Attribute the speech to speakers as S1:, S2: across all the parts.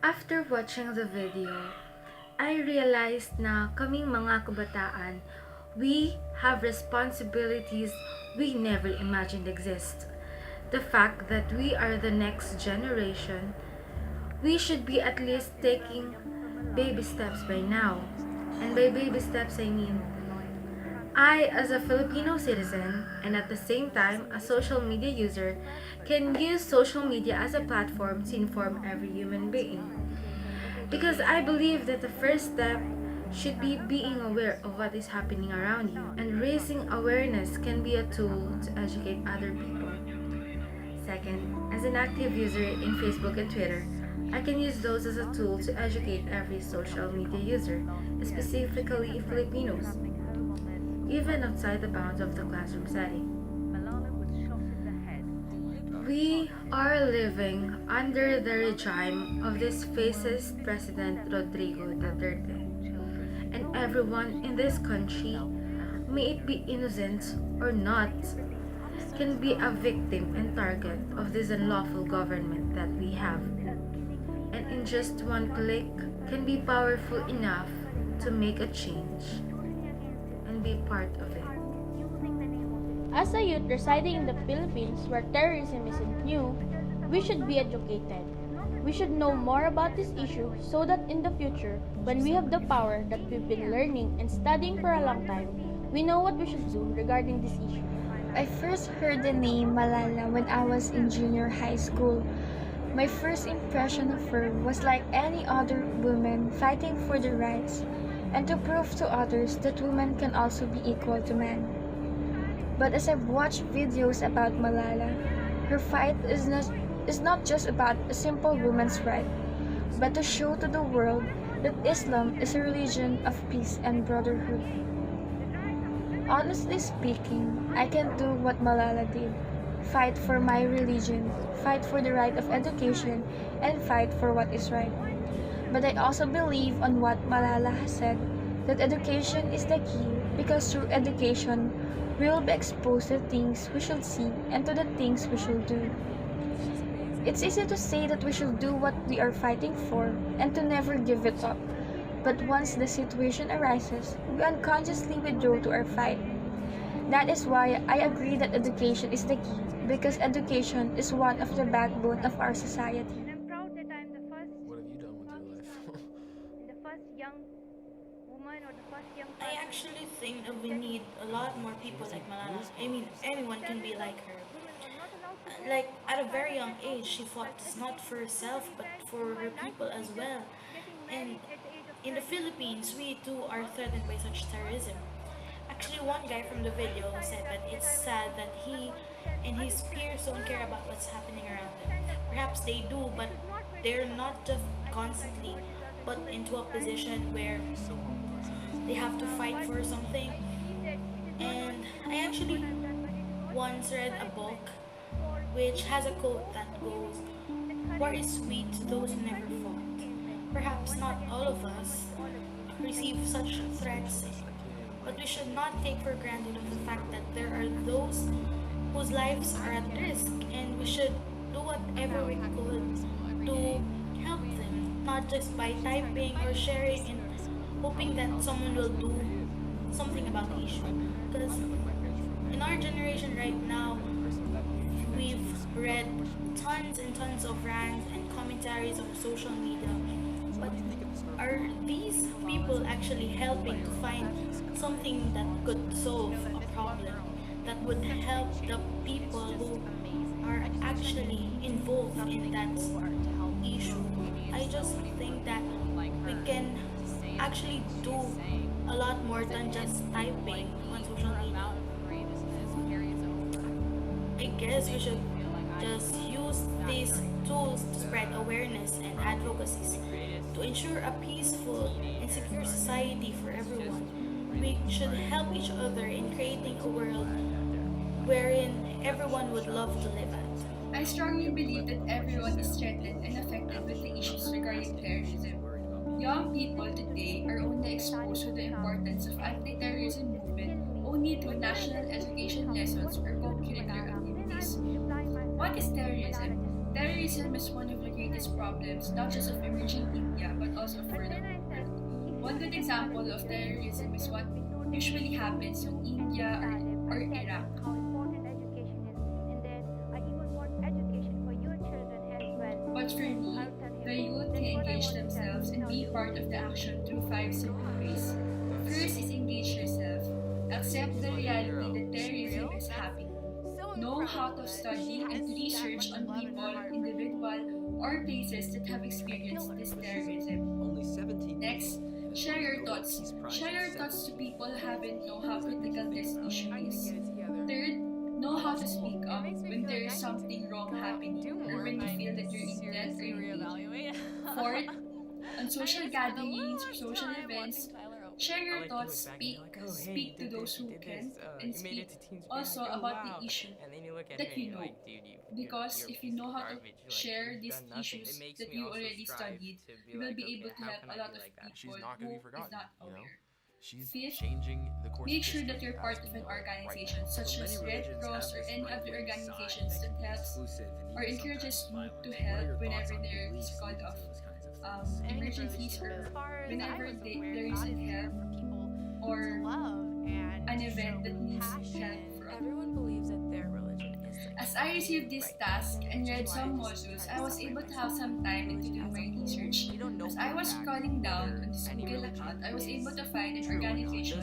S1: After watching the video, I realized na kaming mga kabataan, we have responsibilities we never imagined exist. The fact that we are the next generation, we should be at least taking baby steps by now. And by baby steps, I mean I, as a Filipino citizen and at the same time a social media user, can use social media as a platform to inform every human being. Because I believe that the first step should be being aware of what is happening around you, and raising awareness can be a tool to educate other people. Second, as an active user in Facebook and Twitter, I can use those as a tool to educate every social media user, specifically Filipinos, even outside the bounds of the classroom setting. We are living under the regime of this fascist President Rodrigo Duterte, and everyone in this country, may it be innocent or not, can be a victim and target of this unlawful government that we have. And in just one click, can be powerful enough to make a change and be part of it.
S2: As a youth residing in the Philippines where terrorism isn't new, we should be educated. We should know more about this issue so that in the future, when we have the power that we've been learning and studying for a long time, we know what we should do regarding this issue.
S3: I first heard the name Malala when I was in junior high school. My first impression of her was like any other woman fighting for their rights and to prove to others that women can also be equal to men. But as I've watched videos about Malala, her fight is not just about a simple woman's right, but to show to the world that Islam is a religion of peace and brotherhood. Honestly speaking, I can't do what Malala did. Fight for my religion, fight for the right of education, and fight for what is right. But I also believe on what Malala has said, that education is the key because through education, we will be exposed to things we should see and to the things we should do. It's easy to say that we should do what we are fighting for and to never give it up. But once the situation arises, we unconsciously withdraw to our fight. That is why I agree that education is the key, because education is one of the backbone of our society.
S4: I'm proud that I'm the first
S5: What have you done with your life?
S4: and the first young woman or the first young
S6: I
S4: person.
S6: actually think that we need a lot more people like Malala. I mean, anyone can be like her. Like, at a very young age, she fought not for herself, but for her people as well. And in the Philippines, we too are threatened by such terrorism. Actually, one guy from the video said that it's sad that he and his peers don't care about what's happening around them. Perhaps they do, but they're not just constantly put into a position where they have to fight for something. And I actually once read a book which has a quote that goes, "War is sweet to those who never fought." Perhaps not all of us receive such threats, but we should not take for granted of the fact that there are those whose lives are at risk, and we should do whatever we could to help them, not just by typing or sharing and hoping that someone will do something about the issue. Because in our generation right now, we've read tons and tons of rants and commentaries on social media, but are these people actually helping to find something that could solve a problem that would help the people who are actually involved in that issue? I just think that we can actually do a lot more than just typing on social media. I guess we should just use these tools to spread awareness and advocacies to ensure a peaceful and secure society for everyone. We should help each other in creating a world wherein everyone would love to live at.
S7: I strongly believe that everyone is threatened and affected with the issues regarding terrorism. Young people today are only exposed to the importance of anti-terrorism movement only through national education lessons or co-curricular activities. What is terrorism? Terrorism is one of the greatest these problems not just of emerging India but also of further world. One good example of terrorism is what usually happens when India or Iraq. But for me, the youth can engage themselves and be part of the action through 5 simple ways. First is engage yourself. Accept the reality that terrorism is happening. Know how to study and to research on people, individual, or places that have experienced this terrorism. Next, share your thoughts. Share your thoughts to people who haven't know how critical this issue is. Third, know how to speak up when there is something wrong happening or when you feel that you're in debt or in need. Fourth, on social gatherings or social events, share your thoughts, speak to those who can, and speak also about the issue that you know. Because if you know how to share these issues that you already studied, you will be able to help a lot of people who is not aware. Fifth, make sure that you're part of an organization such as Red Cross or any other organizations that helps or encourages you to help whenever there is called of emergencies or whenever there is a help or an event that needs help from. As I received this task and read some modules, I was able to have some time into doing my research. As I was scrolling down on this Google account, I was able to find an organization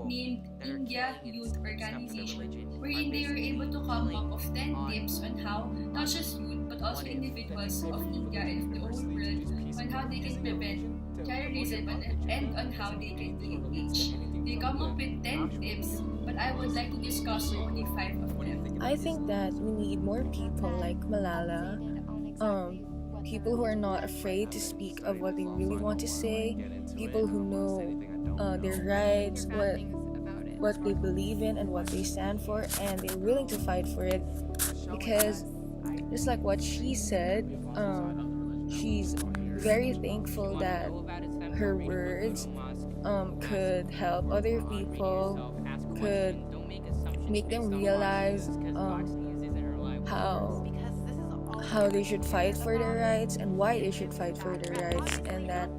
S7: named India Youth Organization, wherein they were able to come up of 10 tips on how not just youth but also individuals of India and of the whole world on how they can prevent terrorism and on how they can be engaged. They come up with 10 tips, but I would like to discuss only 5 of them.
S5: I think that we need more people like Malala, people who are not afraid to speak of what they really want to say, people who know their rights, what they believe in and what they stand for, and they're willing to fight for it. Because just like what she said, she's very thankful that her words could help other people, could make them realize how they should fight for their rights and why they should fight for their rights, and that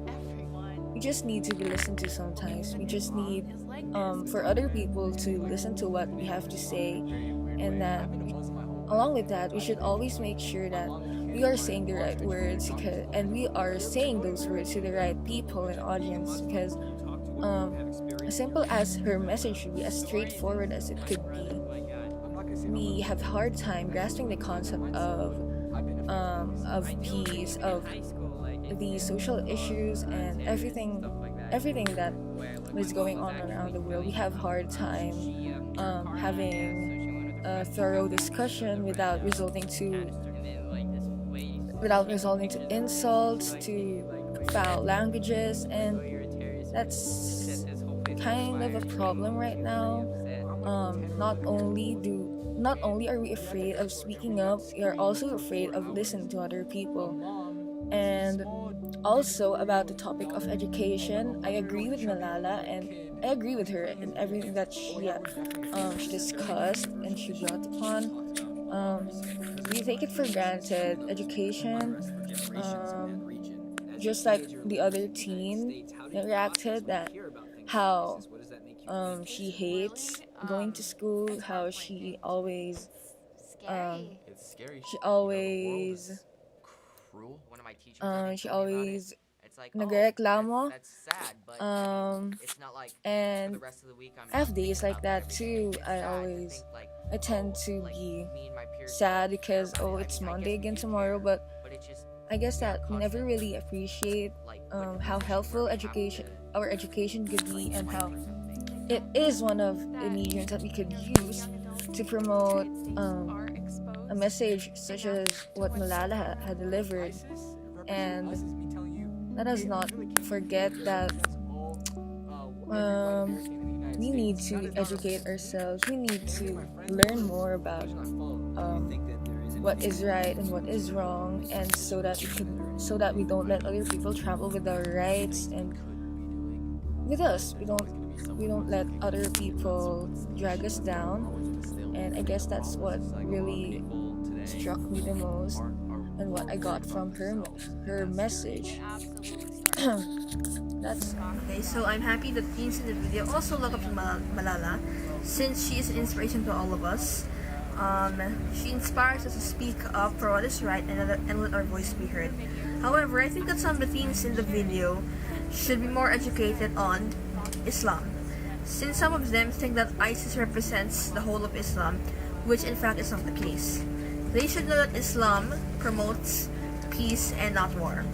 S5: we just need to be listened to sometimes. We just need for other people to listen to what we have to say, and that along with that, we should always make sure that we are saying the right words and we are saying those words to the right people and audience, because as simple as her message should be, as straightforward as it could be, we have a hard time grasping the concept of peace, of the social issues and everything that is going on around the world. We have a hard time having a thorough discussion without resorting to insults, to foul languages, and that's kind of a problem right now. Not only are we afraid of speaking up, we are also afraid of listening to other people. And also about the topic of education, I agree with Malala and I agree with her in everything that she discussed and she brought upon. We take it for granted. Education, just like the other teen that reacted, that how she hates going to school, how she always nagrereklamo, and I have days like that too. I tend to be sad because it's Monday again tomorrow, but I guess that we never really appreciate how helpful our education could be, and how it is one of the mediums that we could use to promote a message such as what Malala had delivered. And let us not forget that we need to educate ourselves. We need to learn more about what is right and what is wrong, and so that we don't let other people trample with our rights and with us. We don't let other people drag us down. And I guess that's what really struck me the most. and what I got from her message. That's
S8: Okay, so I'm happy that teens in the video also look up to Malala, since she is an inspiration to all of us. She inspires us to speak up for what is right and let our voice be heard. However, I think that some of the teens in the video should be more educated on Islam, since some of them think that ISIS represents the whole of Islam, which in fact is not the case. They should know that Islam promotes peace and not war.